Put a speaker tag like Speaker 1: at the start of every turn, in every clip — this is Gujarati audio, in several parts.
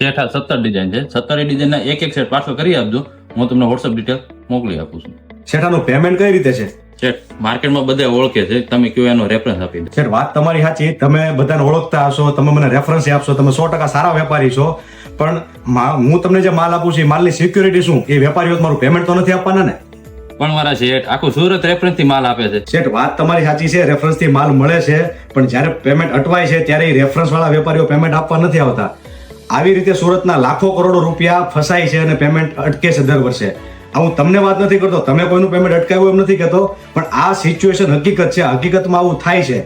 Speaker 1: શેઠ આ 17 ડિઝાઇન છે. 17 ડિઝાઇનના એક સેટ પાર્સલ કરી આપજો. હું તમને WhatsApp ડિટેલ મોકલી આપું છું.
Speaker 2: શેઠાનું પેમેન્ટ કઈ રીતે છે?
Speaker 1: શેઠ માર્કેટમાં બધા ઓળખે છે, તમે કયો એનો રેફરન્સ આપી દો.
Speaker 2: શેઠ વાત તમારી સાચી, તમે બધાને ઓળખતા હશો, તમે મને રેફરન્સ આપશો, તમે 100% સારા વેપારી છો, પણ હું તમને જે માલ આપું છું એ માલની સિક્યુરિટી શું? એ વેપારીઓ મારું પેમેન્ટ તો નથી આપવાના ને?
Speaker 1: પણ મારા શેઠ આખું સુરત રેફરન્સ થી માલ આપે છે.
Speaker 2: શેઠ વાત તમારી સાચી છે, રેફરન્સ થી માલ મળે છે, પણ જ્યારે પેમેન્ટ અટવાય છે ત્યારે એ રેફરન્સ વાળા વેપારીઓ પેમેન્ટ આપવા નથી આવતા. આવી રીતે સુરતના લાખો કરોડો રૂપિયા ફસાય છે અને પેમેન્ટ અટકે છે દર વર્ષે. હું તમને વાત નથી કરતો, તમે કોઈનું પેમેન્ટ અટકાવ્યું એમ નથી કહેતો, પણ આ સિચ્યુએશન હકીકત છે. હકીકતમાં આવું થાય છે.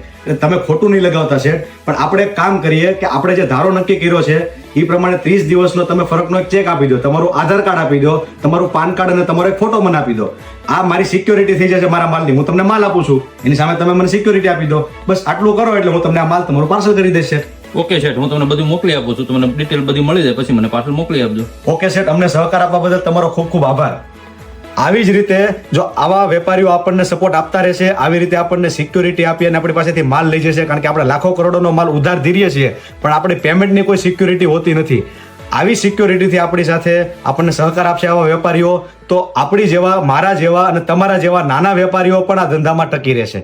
Speaker 2: તમે ખોટું નહીં લગાવતા શેઠ, પણ આપણે એક કામ કરીએ કે આપણે જે ધારો નક્કી કર્યો છે એ પ્રમાણે 30 દિવસનો તમે ફરકનો એક ચેક આપી દો, તમારું આધાર કાર્ડ આપી દો, તમારું પાન કાર્ડ અને તમારો એક ફોટો મને આપી દો. આ મારી સિક્યોરિટી થઈ જશે મારા માલની. હું તમને માલ આપું છું, એની સામે તમે મને સિક્યોરિટી આપી દો. બસ આટલું કરો એટલે હું તમને આ માલ તમારું પાર્સલ કરી દઈશ શેઠ.
Speaker 1: ઓકે શેઠ, હું તમને બધું મોકલી આપું છું. તમને ડિટેલ બધી મળી જાય પછી મને પાર્સલ મોકલી આપજો.
Speaker 2: ઓકે શેઠ, અમને સહકાર આપવા બદલ તમારો ખૂબ ખૂબ આભાર. આવી જ રીતે જો આવા વેપારીઓ આપણને સપોર્ટ આપતા રહેશે, આવી રીતે આપણને સિક્યોરિટી આપી અને આપણી પાસેથી માલ લઈ જશે, કારણ કે આપણે લાખો કરોડોનો માલ ઉધાર ધીરીએ છીએ, પણ આપણી પેમેન્ટની કોઈ સિક્યોરિટી હોતી નથી. આવી સિક્યોરિટીથી આપણી સાથે આપણને સહકાર આપશે આવા વેપારીઓ, તો આપણી જેવા, મારા જેવા અને તમારા જેવા નાના વેપારીઓ પણ આ ધંધામાં ટકી રહેશે.